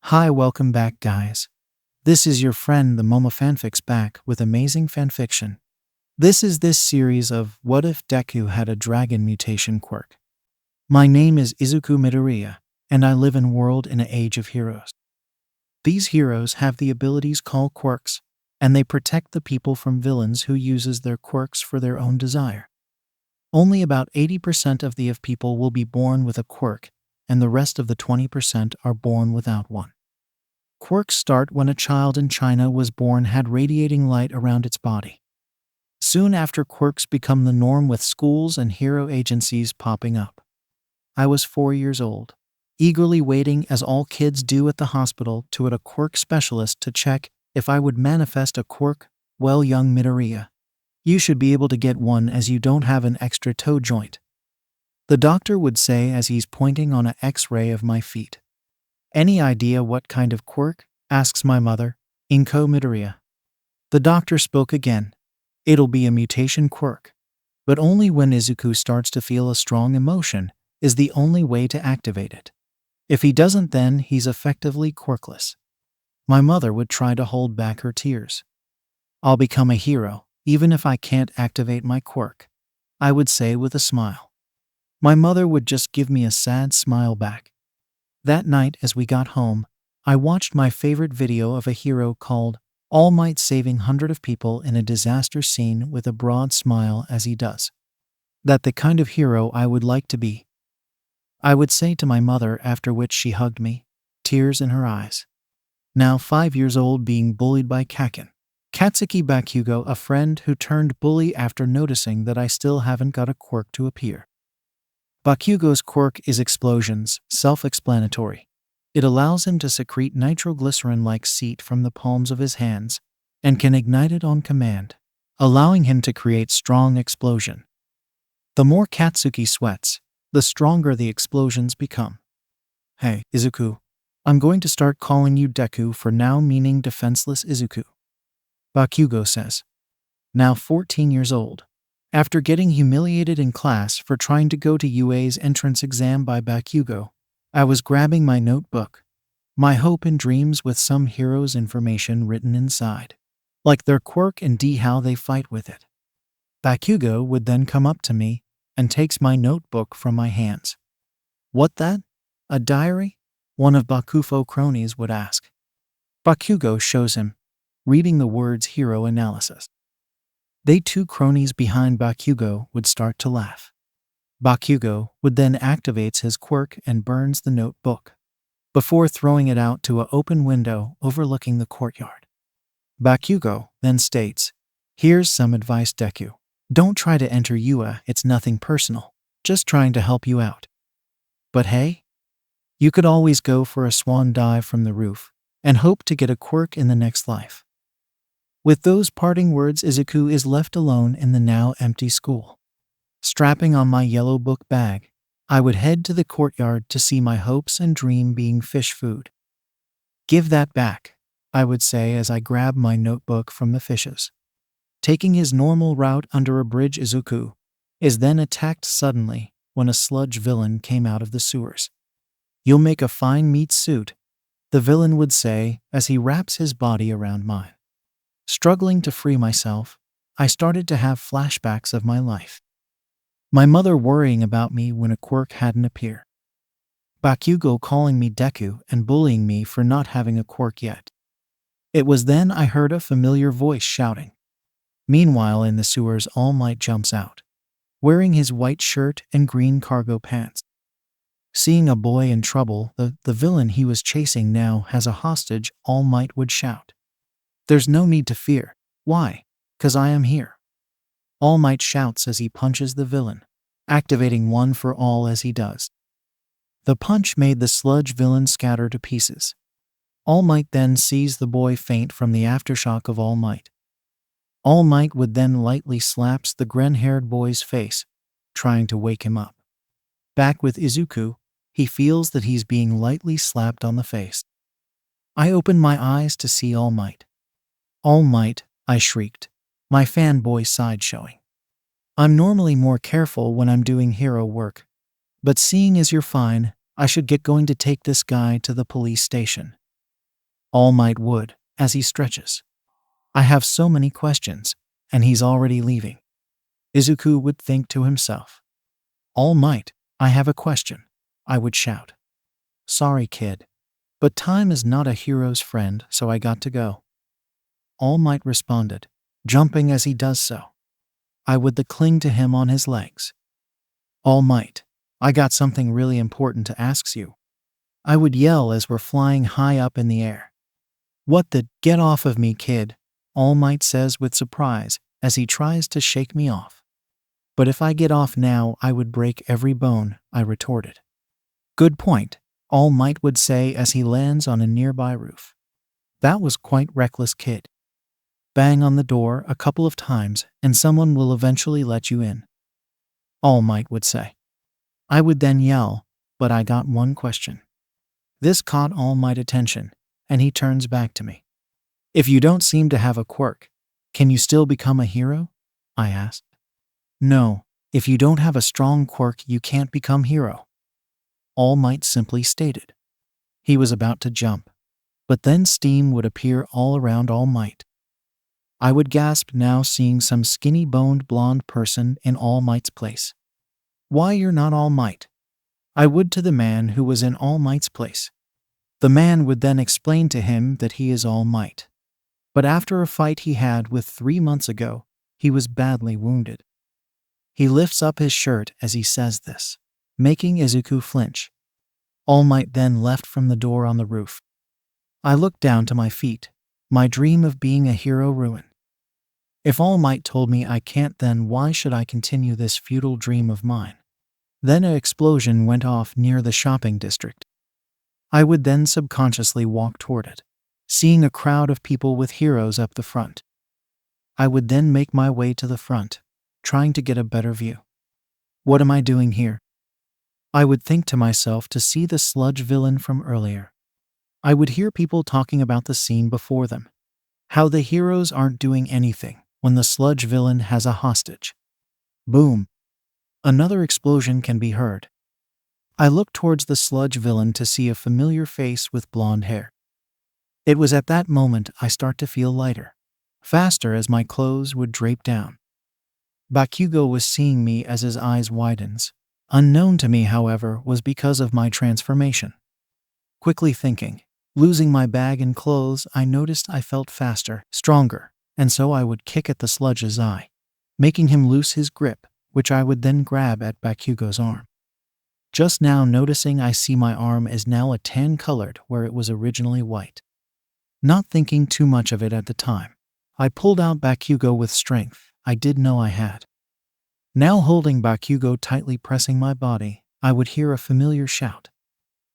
Hi, welcome back, guys. This is your friend, the Momo Fanfics, back with amazing fanfiction. This is this series of What If Deku Had a Dragon Mutation Quirk. My name is Izuku Midoriya, and I live in a world in an age of heroes. These heroes have the abilities called quirks, and they protect the people from villains who uses their quirks for their own desire. Only about 80% of the people will be born with a quirk, and the rest of the 20% are born without one. Quirks start when a child in China was born had radiating light around its body. Soon after, quirks become the norm with schools and hero agencies popping up. I was 4 years old, eagerly waiting, as all kids do at the hospital, to a quirk specialist to check if I would manifest a quirk. Well, young Midoriya, you should be able to get one as you don't have an extra toe joint, the doctor would say as he's pointing on an X-ray of my feet. Any idea what kind of quirk? Asks my mother, Inko Midoriya. The doctor spoke again. It'll be a mutation quirk, but only when Izuku starts to feel a strong emotion is the only way to activate it. If he doesn't, then he's effectively quirkless. My mother would try to hold back her tears. I'll become a hero, even if I can't activate my quirk, I would say with a smile. My mother would just give me a sad smile back. That night, as we got home, I watched my favorite video of a hero called All Might saving hundreds of people in a disaster scene with a broad smile as he does. That the kind of hero I would like to be, I would say to my mother, after which she hugged me, tears in her eyes. Now 5 years old, being bullied by Katsuki Bakugo, a friend who turned bully after noticing that I still haven't got a quirk to appear. Bakugo's quirk is explosions, self-explanatory. It allows him to secrete nitroglycerin-like seed from the palms of his hands and can ignite it on command, allowing him to create strong explosion. The more Katsuki sweats, the stronger the explosions become. Hey, Izuku, I'm going to start calling you Deku for now, meaning defenseless Izuku, Bakugo says. Now 14 years old. After getting humiliated in class for trying to go to UA's entrance exam by Bakugo, I was grabbing my notebook, my hope and dreams with some hero's information written inside, like their quirk and how they fight with it. Bakugo would then come up to me and takes my notebook from my hands. What that? A diary? One of Bakufo cronies would ask. Bakugo shows him, reading the words hero analysis. They two cronies behind Bakugo would start to laugh. Bakugo would then activates his quirk and burns the notebook, before throwing it out to an open window overlooking the courtyard. Bakugo then states, "Here's some advice, Deku. Don't try to enter UA, it's nothing personal, just trying to help you out. But hey, you could always go for a swan dive from the roof and hope to get a quirk in the next life." With those parting words, Izuku is left alone in the now empty school. Strapping on my yellow book bag, I would head to the courtyard to see my hopes and dream being fish food. "Give that back," I would say as I grab my notebook from the fishes. Taking his normal route under a bridge, Izuku is then attacked suddenly when a sludge villain came out of the sewers. "You'll make a fine meat suit," the villain would say as he wraps his body around mine. Struggling to free myself, I started to have flashbacks of my life. My mother worrying about me when a quirk hadn't appeared. Bakugo calling me Deku and bullying me for not having a quirk yet. It was then I heard a familiar voice shouting. Meanwhile, in the sewers, All Might jumps out, wearing his white shirt and green cargo pants. Seeing a boy in trouble, the villain he was chasing now has a hostage, All Might would shout. "There's no need to fear. Why? 'Cause I am here." All Might shouts as he punches the villain, activating one for all as he does. The punch made the sludge villain scatter to pieces. All Might then sees the boy faint from the aftershock of All Might. All Might would then lightly slaps the gray-haired boy's face, trying to wake him up. Back with Izuku, he feels that he's being lightly slapped on the face. I open my eyes to see All Might. "All Might," I shrieked, my fanboy side showing. "I'm normally more careful when I'm doing hero work, but seeing as you're fine, I should get going to take this guy to the police station," All Might would, as he stretches. I have so many questions, and he's already leaving. Izuku would think to himself. All Might, I have a question, I would shout. Sorry, kid, but time is not a hero's friend, so I got to go. All Might responded, jumping as he does so. I would cling to him on his legs. All Might, I got something really important to ask you. I would yell as we're flying high up in the air. What the? Get off of me, kid, All Might says with surprise as he tries to shake me off. But if I get off now, I would break every bone, I retorted. Good point, All Might would say as he lands on a nearby roof. That was quite reckless, kid. Bang on the door a couple of times and someone will eventually let you in, All Might would say. I would then yell, but I got one question. This caught All Might's attention, and he turns back to me. If you don't seem to have a quirk, can you still become a hero? I asked. No, if you don't have a strong quirk, you can't become hero, All Might simply stated. He was about to jump, but then steam would appear all around All Might. I would gasp now, seeing some skinny-boned blonde person in All Might's place. Why, you're not All Might, I would to the man who was in All Might's place. The man would then explain to him that he is All Might. But after a fight he had with 3 months ago, he was badly wounded. He lifts up his shirt as he says this, making Izuku flinch. All Might then left from the door on the roof. I looked down to my feet, my dream of being a hero ruined. If All Might told me I can't, then why should I continue this futile dream of mine? Then an explosion went off near the shopping district. I would then subconsciously walk toward it, seeing a crowd of people with heroes up the front. I would then make my way to the front, trying to get a better view. What am I doing here? I would think to myself to see the sludge villain from earlier. I would hear people talking about the scene before them, how the heroes aren't doing anything when the sludge villain has a hostage. Boom! Another explosion can be heard. I looked towards the sludge villain to see a familiar face with blonde hair. It was at that moment I start to feel lighter, faster as my clothes would drape down. Bakugo was seeing me as his eyes widens. Unknown to me, however, was because of my transformation. Quickly thinking, losing my bag and clothes, I noticed I felt faster, stronger, and so I would kick at the sludge's eye, making him loose his grip, which I would then grab at Bakugo's arm. Just now noticing I see my arm is now a tan-colored where it was originally white. Not thinking too much of it at the time, I pulled out Bakugo with strength I did know I had. Now holding Bakugo tightly pressing my body, I would hear a familiar shout.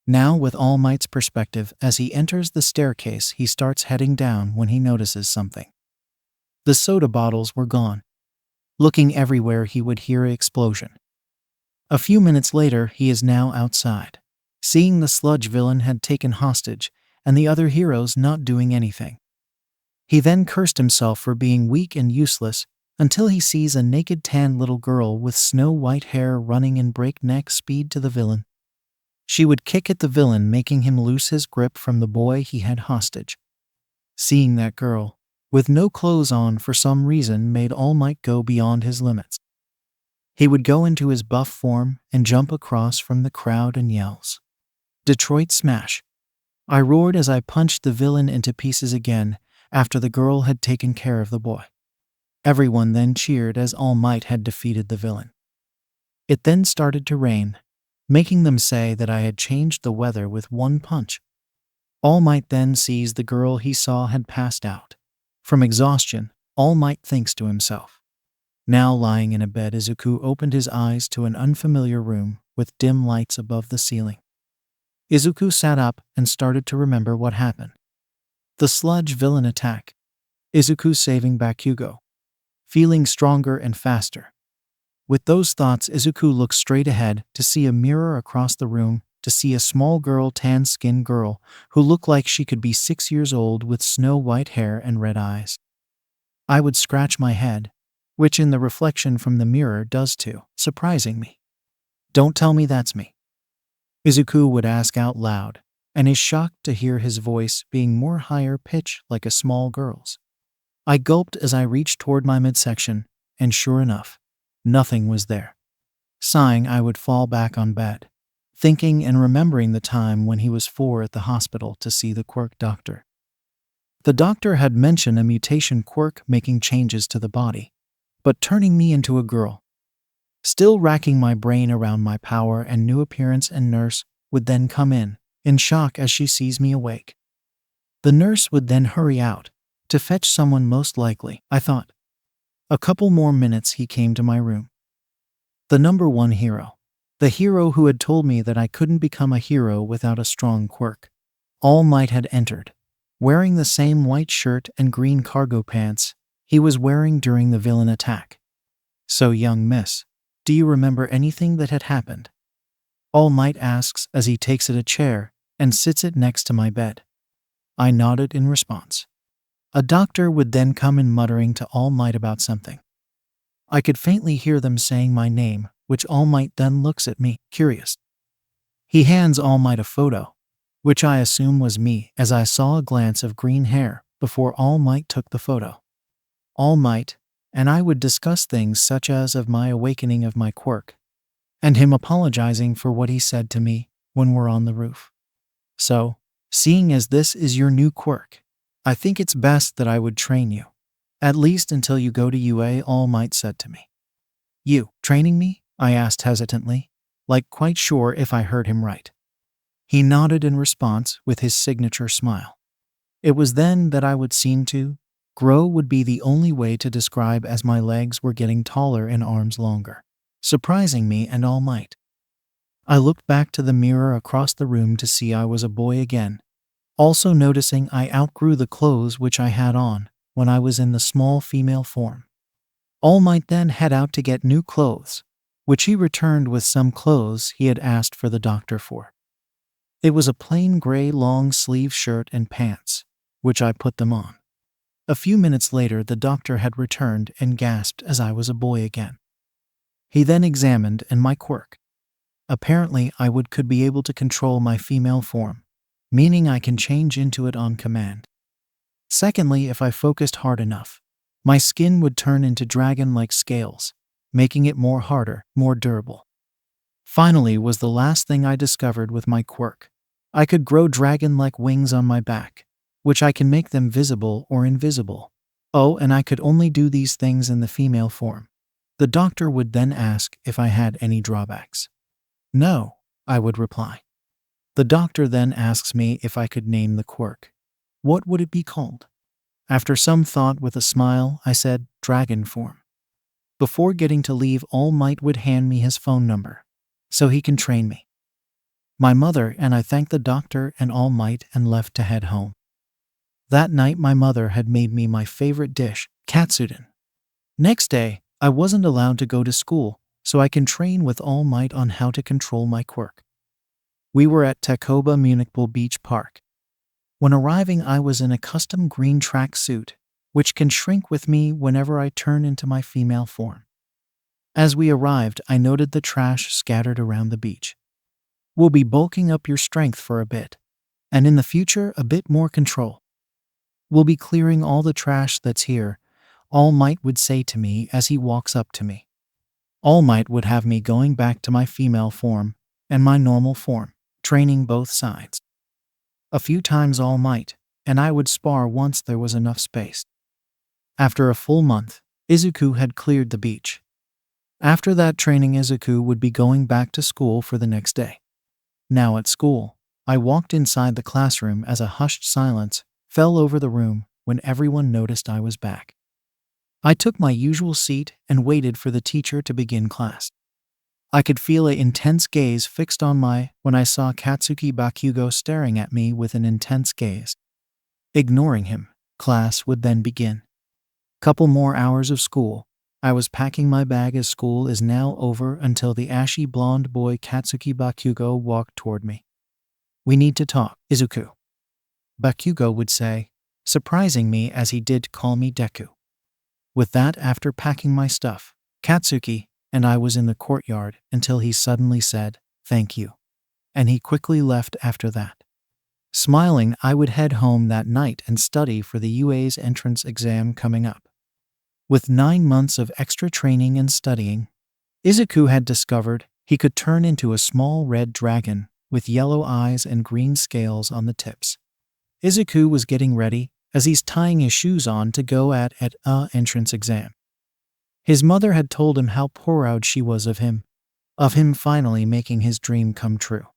Now with All Might's perspective, as he enters the staircase, he starts heading down when he notices something. The soda bottles were gone. Looking everywhere, he would hear an explosion. A few minutes later, he is now outside, seeing the sludge villain had taken hostage and the other heroes not doing anything. He then cursed himself for being weak and useless until he sees a naked tan little girl with snow-white hair running in breakneck speed to the villain. She would kick at the villain, making him loose his grip from the boy he had hostage. Seeing that girl, with no clothes on for some reason, made All Might go beyond his limits. He would go into his buff form and jump across from the crowd and yells, "Detroit Smash!" I roared as I punched the villain into pieces again after the girl had taken care of the boy. Everyone then cheered as All Might had defeated the villain. It then started to rain, making them say that I had changed the weather with one punch. All Might then sees the girl he saw had passed out. From exhaustion, All Might thinks to himself. Now lying in a bed, Izuku opened his eyes to an unfamiliar room with dim lights above the ceiling. Izuku sat up and started to remember what happened. The sludge villain attack. Izuku saving Bakugo. Feeling stronger and faster. With those thoughts, Izuku looked straight ahead to see a mirror across the room, to see a small girl, tan-skinned girl, who looked like she could be 6 years old with snow-white hair and red eyes. I would scratch my head, which in the reflection from the mirror does too, surprising me. Don't tell me that's me, Izuku would ask out loud, and is shocked to hear his voice being more higher pitch like a small girl's. I gulped as I reached toward my midsection, and sure enough, nothing was there. Sighing, I would fall back on bed, thinking and remembering the time when he was 4 at the hospital to see the Quirk doctor. The doctor had mentioned a mutation Quirk making changes to the body, but turning me into a girl. Still racking my brain around my power and new appearance, and nurse would then come in shock as she sees me awake. The nurse would then hurry out to fetch someone, most likely, I thought. A couple more minutes, he came to my room. The number one hero. The hero who had told me that I couldn't become a hero without a strong quirk. All Might had entered, wearing the same white shirt and green cargo pants he was wearing during the villain attack. So, young miss, do you remember anything that had happened? All Might asks as he takes a chair and sits it next to my bed. I nodded in response. A doctor would then come in muttering to All Might about something. I could faintly hear them saying my name, which All Might then looks at me, curious. He hands All Might a photo, which I assume was me, as I saw a glance of green hair before All Might took the photo. All Might and I would discuss things such as of my awakening of my quirk, and him apologizing for what he said to me when we're on the roof. So, seeing as this is your new quirk, I think it's best that I would train you, at least until you go to UA, All Might said to me. You, training me? I asked hesitantly, like quite sure if I heard him right. He nodded in response with his signature smile. It was then that I would seem to grow, would be the only way to describe, as my legs were getting taller and arms longer, surprising me and All Might. I looked back to the mirror across the room to see I was a boy again, also noticing I outgrew the clothes which I had on when I was in the small female form. All Might then head out to get new clothes, which he returned with some clothes he had asked for the doctor for. It was a plain gray long-sleeve shirt and pants, which I put them on. A few minutes later, the doctor had returned and gasped as I was a boy again. He then examined my quirk. Apparently, I could be able to control my female form, meaning I can change into it on command. Secondly, if I focused hard enough, my skin would turn into dragon-like scales, making it more harder, more durable. Finally was the last thing I discovered with my quirk. I could grow dragon-like wings on my back, which I can make them visible or invisible. Oh, and I could only do these things in the female form. The doctor would then ask if I had any drawbacks. No, I would reply. The doctor then asks me if I could name the quirk. What would it be called? After some thought, with a smile, I said, dragon form. Before getting to leave, All Might would hand me his phone number, so he can train me. My mother and I thanked the doctor and All Might and left to head home. That night, my mother had made me my favorite dish, katsudon. Next day, I wasn't allowed to go to school, so I can train with All Might on how to control my quirk. We were at Takoba Municipal Beach Park. When arriving, I was in a custom green track suit, which can shrink with me whenever I turn into my female form. As we arrived, I noted the trash scattered around the beach. We'll be bulking up your strength for a bit, and in the future, a bit more control. We'll be clearing all the trash that's here, All Might would say to me as he walks up to me. All Might would have me going back to my female form and my normal form, training both sides. A few times All Might and I would spar once there was enough space. After a full month, Izuku had cleared the beach. After that training, Izuku would be going back to school for the next day. Now at school, I walked inside the classroom as a hushed silence fell over the room when everyone noticed I was back. I took my usual seat and waited for the teacher to begin class. I could feel an intense gaze fixed on when I saw Katsuki Bakugo staring at me with an intense gaze. Ignoring him, class would then begin. Couple more hours of school. I was packing my bag as school is now over until the ashy blonde boy Katsuki Bakugo walked toward me. We need to talk, Izuku, Bakugo would say, surprising me as he did call me Deku. With that, after packing my stuff, Katsuki and I was in the courtyard until he suddenly said, "Thank you," and he quickly left after that. Smiling, I would head home that night and study for the UA's entrance exam coming up. With 9 months of extra training and studying, Izuku had discovered he could turn into a small red dragon with yellow eyes and green scales on the tips. Izuku was getting ready as he's tying his shoes on to go at a entrance exam. His mother had told him how proud she was of him finally making his dream come true.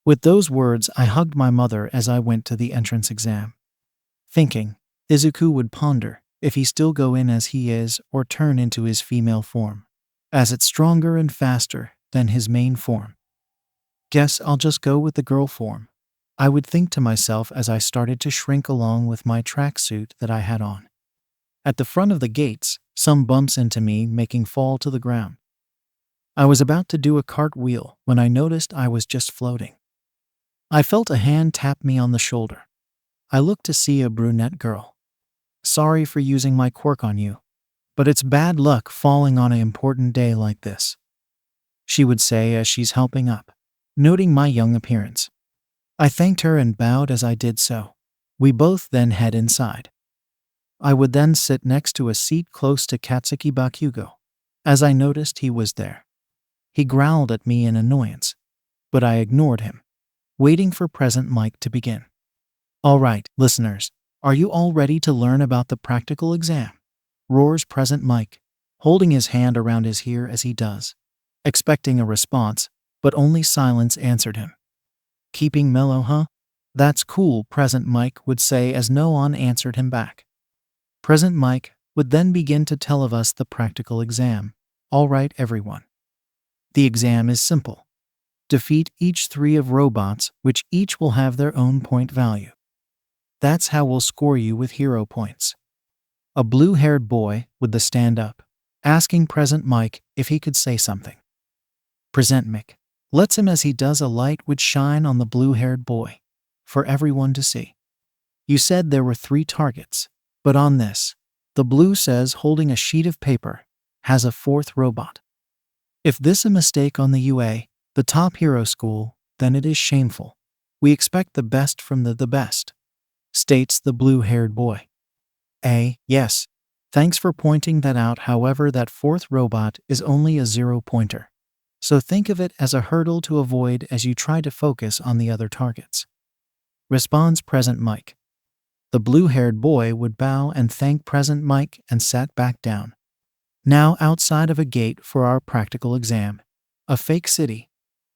With those words, I hugged my mother as I went to the entrance exam, thinking Izuku would ponder if he still go in as he is or turn into his female form, as it's stronger and faster than his main form. Guess I'll just go with the girl form, I would think to myself as I started to shrink along with my tracksuit that I had on. At the front of the gates, some bumps into me, making fall to the ground. I was about to do a cartwheel when I noticed I was just floating. I felt a hand tap me on the shoulder. I looked to see a brunette girl. "Sorry for using my quirk on you, but it's bad luck falling on an important day like this," she would say as she's helping up, noting my young appearance. I thanked her and bowed as I did so. We both then head inside. I would then sit next to a seat close to Katsuki Bakugo, as I noticed he was there. He growled at me in annoyance, but I ignored him, waiting for Present Mike to begin. "All right, listeners, are you all ready to learn about the practical exam?" roars Present Mike, holding his hand around his ear as he does, expecting a response, but only silence answered him. "Keeping mellow, huh? That's cool," Present Mike would say as no one answered him back. Present Mike would then begin to tell of us the practical exam. "All right, everyone. The exam is simple. Defeat each 3 of robots, which each will have their own point value. That's how we'll score you with hero points." A blue-haired boy would stand up, asking Present Mike if he could say something. Present Mike lets him as he does. A light would shine on the blue-haired boy for everyone to see. "You said there were 3 targets, but on this," the blue says, holding a sheet of paper, "has a 4th robot. If this a mistake on the UA, the top hero school, then it is shameful. We expect the best from the best," states the blue-haired boy. Yes. Thanks for pointing that out. However, that 4th robot is only a 0-pointer. So think of it as a hurdle to avoid as you try to focus on the other targets," responds Present Mike. The blue-haired boy would bow and thank Present Mike and sat back down. Now outside of a gate for our practical exam, a fake city,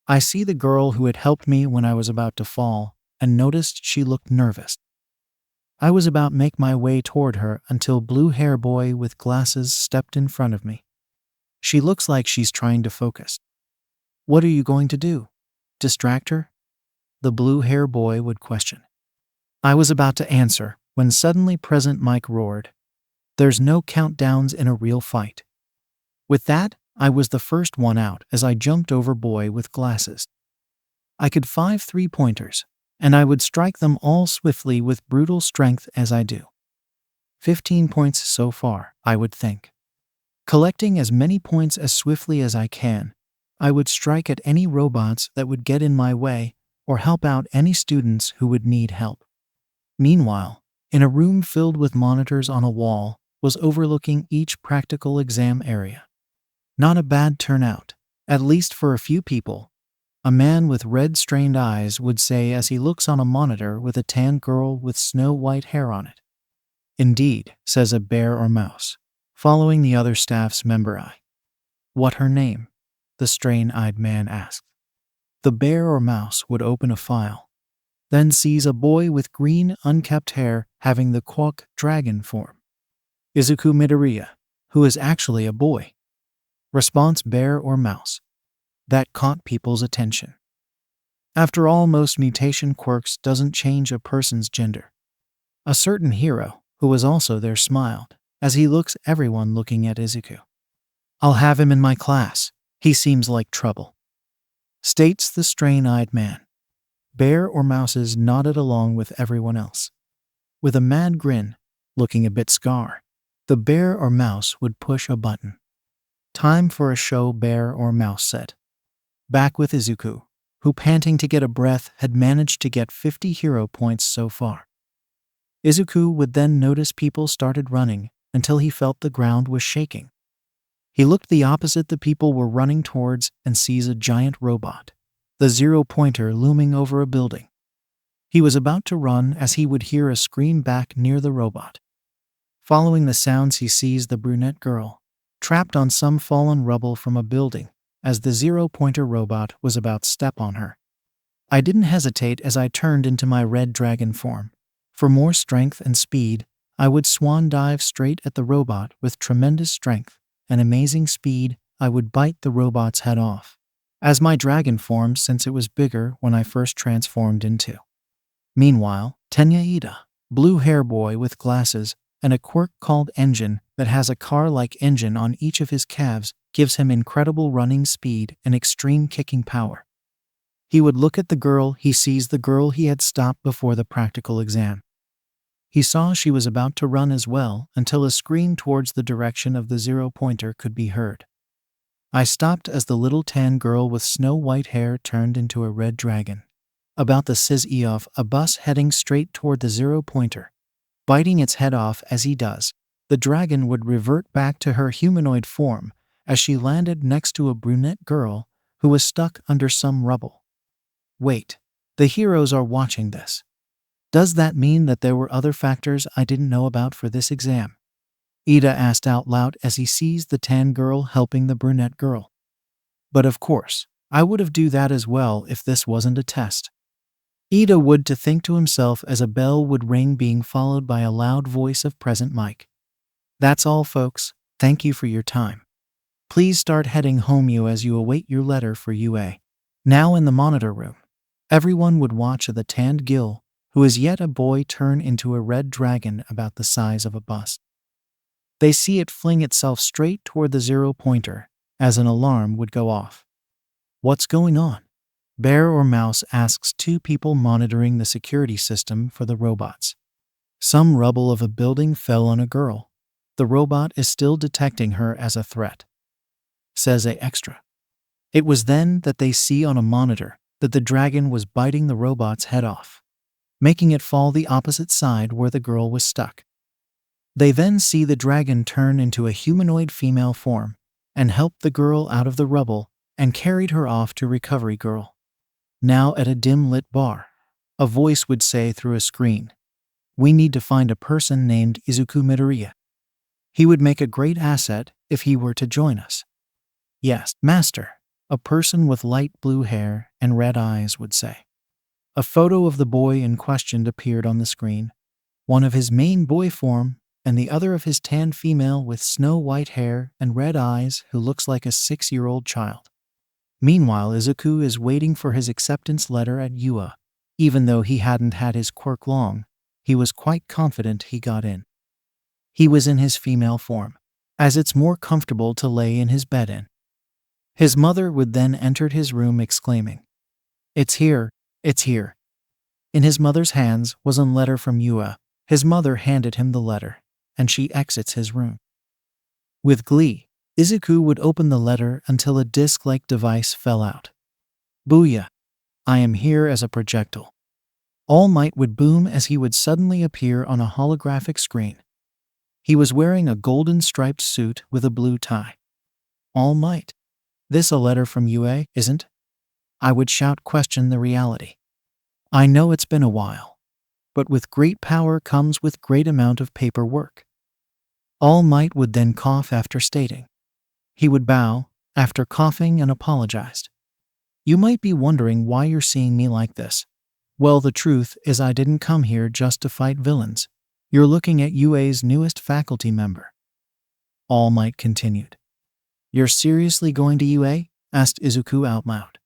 I see the girl who had helped me when I was about to fall and noticed she looked nervous. I was about to make my way toward her until blue-hair boy with glasses stepped in front of me. "She looks like she's trying to focus. What are you going to do? Distract her?" the blue-hair boy would question. I was about to answer when suddenly Present Mike roared, "There's no countdowns in a real fight." With that, I was the first one out as I jumped over boy with glasses. I could 5 3-pointers, and I would strike them all swiftly with brutal strength as I do. 15 points so far, I would think. Collecting as many points as swiftly as I can, I would strike at any robots that would get in my way or help out any students who would need help. Meanwhile, in a room filled with monitors on a wall was overlooking each practical exam area. Not a bad turnout, at least for a few people, a man with red-strained eyes would say as he looks on a monitor with a tan girl with snow-white hair on it. "Indeed," says a bear or mouse, following the other staff's member eye. "What her name?" the strain-eyed man asked. The bear or mouse would open a file, then sees a boy with green, unkempt hair having the Quirk dragon form. "Izuku Midoriya, who is actually a boy," responds bear or mouse. That caught people's attention. After all, most mutation quirks doesn't change a person's gender. A certain hero, who was also there, smiled as he looks everyone looking at Izuku. "I'll have him in my class. He seems like trouble," states the strain-eyed man. Bear or mouses nodded along with everyone else. With a mad grin, looking a bit scar, the bear or mouse would push a button. "Time for a show," bear or mouse said. Back with Izuku, who, panting to get a breath, had managed to get 50 hero points so far. Izuku would then notice people started running until he felt the ground was shaking. He looked the opposite the people were running towards and sees a giant robot, the 0-pointer, looming over a building. He was about to run as he would hear a scream back near the robot. Following the sounds, he sees the brunette girl, trapped on some fallen rubble from a building, as the 0-pointer robot was about to step on her. I didn't hesitate as I turned into my red dragon form. For more strength and speed, I would swan dive straight at the robot. With tremendous strength and amazing speed, I would bite the robot's head off. As my dragon form, since it was bigger when I first transformed into. Meanwhile, Tenya Ida, blue hair boy with glasses and a quirk called Engine that has a car-like engine on each of his calves, gives him incredible running speed and extreme kicking power. He would look at the girl. He sees the girl he had stopped before the practical exam. He saw she was about to run as well until a scream towards the direction of the 0-pointer could be heard. I stopped as the little tan girl with snow-white hair turned into a red dragon, about the size of a bus heading straight toward the 0-pointer. Biting its head off as he does, the dragon would revert back to her humanoid form as she landed next to a brunette girl who was stuck under some rubble. Wait, the heroes are watching this. Does that mean that there were other factors I didn't know about for this exam? Ida asked out loud as he sees the tan girl helping the brunette girl. But of course, I would have do that as well if this wasn't a test. Ida would to think to himself as a bell would ring, being followed by a loud voice of present Mike. That's all, folks. Thank you for your time. Please start heading home as you await your letter for UA. Now in the monitor room, everyone would watch the tanned Gil, who is yet a boy, turn into a red dragon about the size of a bus. They see it fling itself straight toward the 0-pointer as an alarm would go off. What's going on? Bear or Mouse asks two people monitoring the security system for the robots. Some rubble of a building fell on a girl. The robot is still detecting her as a threat, says a extra. It was then that they see on a monitor that the dragon was biting the robot's head off, making it fall the opposite side where the girl was stuck. They then see the dragon turn into a humanoid female form and help the girl out of the rubble and carried her off to Recovery Girl. Now at a dim-lit bar, a voice would say through a screen, "We need to find a person named Izuku Midoriya. He would make a great asset if he were to join us." "Yes, master," a person with light blue hair and red eyes would say. A photo of the boy in question appeared on the screen, one of his main boy form and the other of his tan female with snow-white hair and red eyes who looks like a 6-year-old child. Meanwhile, Izuku is waiting for his acceptance letter at UA. Even though he hadn't had his quirk long, he was quite confident he got in. He was in his female form, as it's more comfortable to lay in his bed in. His mother would then enter his room exclaiming, "It's here, it's here." In his mother's hands was a letter from UA. His mother handed him the letter, and she exits his room. With glee, Izuku would open the letter until a disc-like device fell out. "Booyah! I am here as a projectile." All Might would boom as he would suddenly appear on a holographic screen. He was wearing a golden striped suit with a blue tie. "All Might, this a letter from UA, isn't?" I would shout, question the reality. "I know it's been a while, but with great power comes with great amount of paperwork." All Might would then cough after stating. He would bow, after coughing, and apologized. "You might be wondering why you're seeing me like this. Well, the truth is I didn't come here just to fight villains. You're looking at UA's newest faculty member." All Might continued. "You're seriously going to UA?" asked Izuku out loud.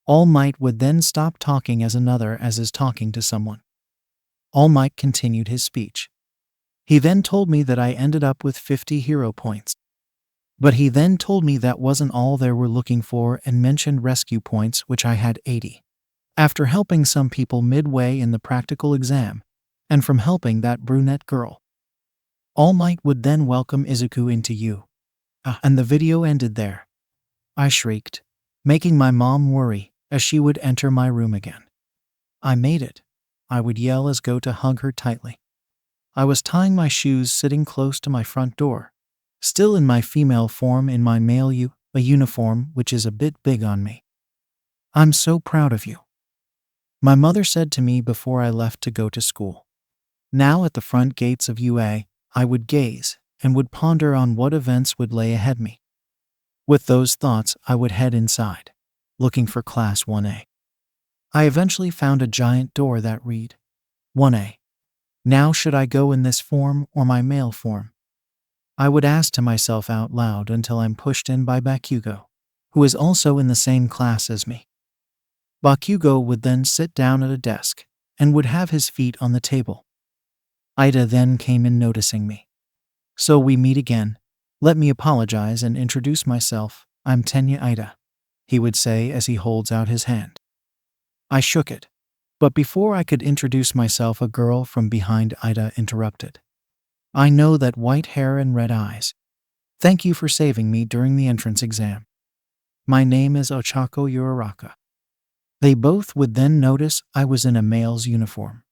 All Might would then stop talking as another as is talking to someone. All Might continued his speech. "He then told me that I ended up with 50 hero points. But he then told me that wasn't all they were looking for and mentioned rescue points, which I had 80. After helping some people midway in the practical exam, and from helping that brunette girl." All Might would then welcome Izuku into and the video ended there. I shrieked, making my mom worry as she would enter my room again. "I made it," I would yell as go to hug her tightly. I was tying my shoes sitting close to my front door, still in my female form in my male a uniform which is a bit big on me. "I'm so proud of you," my mother said to me before I left to go to school. Now at the front gates of UA, I would gaze and would ponder on what events would lay ahead me. With those thoughts, I would head inside, looking for Class 1A. I eventually found a giant door that read, 1A. Now should I go in this form or my male form? I would ask to myself out loud until I'm pushed in by Bakugo, who is also in the same class as me. Bakugo would then sit down at a desk and would have his feet on the table. Ida then came in noticing me. "So we meet again. Let me apologize and introduce myself. I'm Tenya Ida," he would say as he holds out his hand. I shook it. But before I could introduce myself, a girl from behind Ida interrupted. "I know that white hair and red eyes. Thank you for saving me during the entrance exam. My name is Ochako Uraraka." They both would then notice I was in a male's uniform.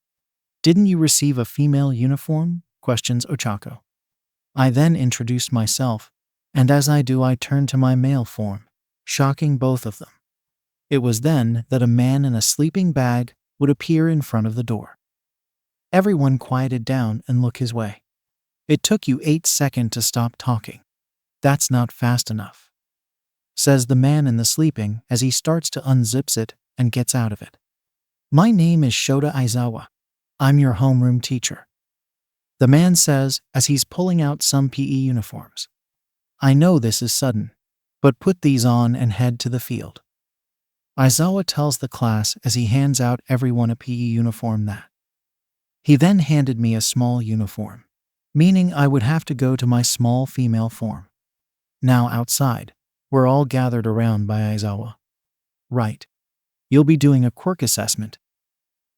"Didn't you receive a female uniform?" questions Ochako. I then introduced myself, and as I do, I turned to my male form, shocking both of them. It was then that a man in a sleeping bag would appear in front of the door. Everyone quieted down and looked his way. "It took you 8 seconds to stop talking. That's not fast enough," says the man in the sleeping as he starts to unzips it and gets out of it. "My name is Shota Aizawa. I'm your homeroom teacher," the man says as he's pulling out some PE uniforms. "I know this is sudden, but put these on and head to the field." Aizawa tells the class as he hands out everyone a PE uniform that. He then handed me a small uniform, meaning I would have to go to my small female form. Now outside, we're all gathered around by Aizawa. "Right. You'll be doing a quirk assessment.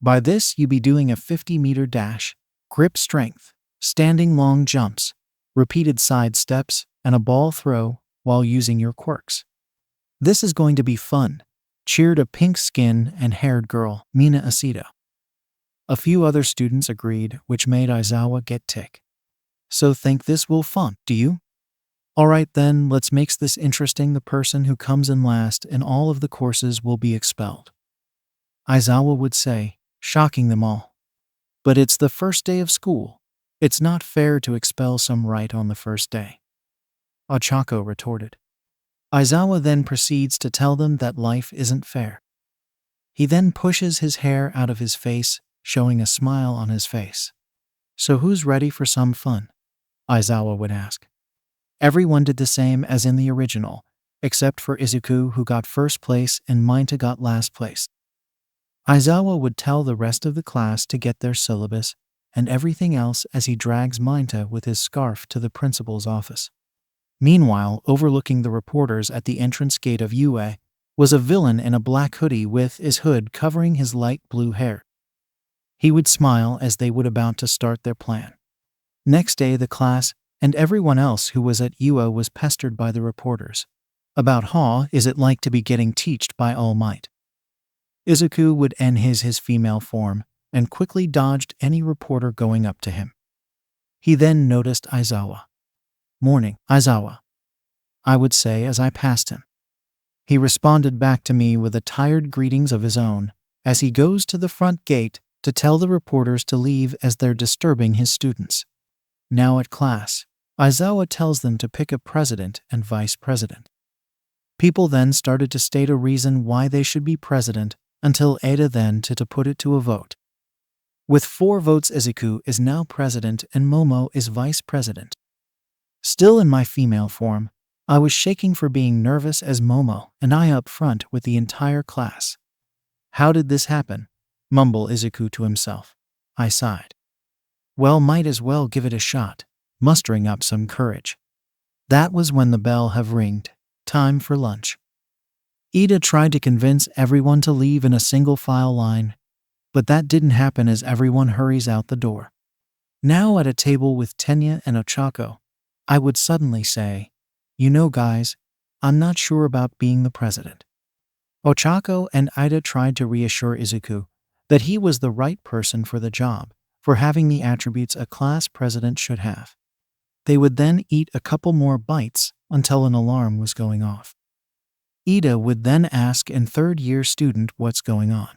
By this, you'll be doing a 50-meter dash, grip strength, standing long jumps, repeated side steps, and a ball throw while using your quirks. This is going to be fun," cheered a pink-skinned and haired girl, Mina Asido. A few other students agreed, which made Aizawa get tick. "So think this will fun, do you? Alright then, let's make this interesting. The person who comes in last in all of the courses will be expelled," Aizawa would say, shocking them all. "But it's the first day of school. It's not fair to expel some right on the first day," Ochako retorted. Aizawa then proceeds to tell them that life isn't fair. He then pushes his hair out of his face, showing a smile on his face. "So who's ready for some fun?" Aizawa would ask. Everyone did the same as in the original, except for Izuku, who got first place and Minta got last place. Aizawa would tell the rest of the class to get their syllabus and everything else as he drags Minta with his scarf to the principal's office. Meanwhile, overlooking the reporters at the entrance gate of UA was a villain in a black hoodie with his hood covering his light blue hair. He would smile as they would about to start their plan. Next day, the class and everyone else who was at UA was pestered by the reporters about how is it like to be getting teached by All Might. Izuku would end his female form and quickly dodged any reporter going up to him. He then noticed Aizawa. "Morning, Aizawa," I would say as I passed him. He responded back to me with a tired greetings of his own as he goes to the front gate to tell the reporters to leave as they're disturbing his students. Now at class, Aizawa tells them to pick a president and vice president. People then started to state a reason why they should be president until Ada then to put it to a vote. With 4 votes, Izuku is now president and Momo is vice president. Still in my female form, I was shaking for being nervous as Momo and I up front with the entire class. "How did this happen?" mumbled Izuku to himself. I sighed. "Well, might as well give it a shot," mustering up some courage. That was when the bell have ringed. Time for lunch. Ida tried to convince everyone to leave in a single file line, but that didn't happen as everyone hurries out the door. Now at a table with Tenya and Ochako, I would suddenly say, "You know guys, I'm not sure about being the president." Ochako and Ida tried to reassure Izuku that he was the right person for the job, for having the attributes a class president should have. They would then eat a couple more bites until an alarm was going off. Ida would then ask a third-year student what's going on.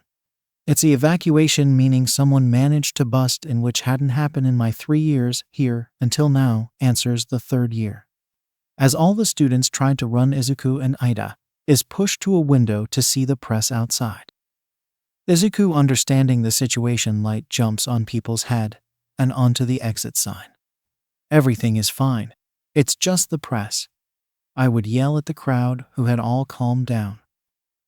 It's the evacuation, meaning someone managed to bust in, which hadn't happened in my 3 years here until now, answers the third year. As all the students tried to run, Izuku and Ida is pushed to a window to see the press outside. Izuku, understanding the situation, light jumps on people's head and onto the exit sign. Everything is fine. It's just the press. I would yell at the crowd, who had all calmed down.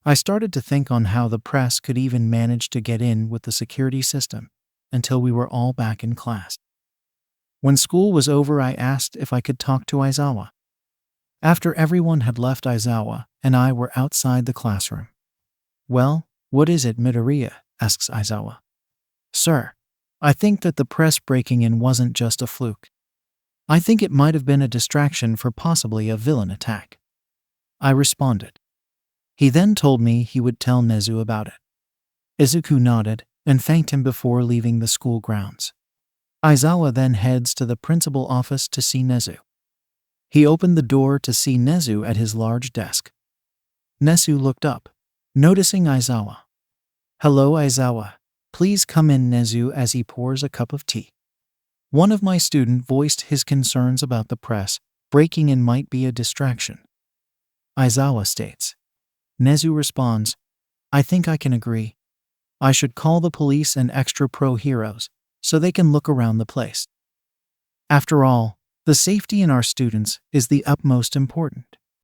I started to think on how the press could even manage to get in with the security system until we were all back in class. When school was over, I asked if I could talk to Aizawa. After everyone had left, Aizawa and I were outside the classroom. "Well, what is it, Midoriya?" asks Aizawa. "Sir, I think that the press breaking in wasn't just a fluke. I think it might have been a distraction for possibly a villain attack," I responded. He then told me he would tell Nezu about it. Izuku nodded and thanked him before leaving the school grounds. Aizawa then heads to the principal office to see Nezu. He opened the door to see Nezu at his large desk. Nezu looked up, noticing Aizawa. "Hello, Aizawa. Please come in," Nezu as he pours a cup of tea. One of my students voiced his concerns about the press breaking in might be a distraction, Aizawa states. Nezu responds, "I think I can agree. I should call the police and extra pro heroes so they can look around the place. After all, the safety in our students is the utmost important."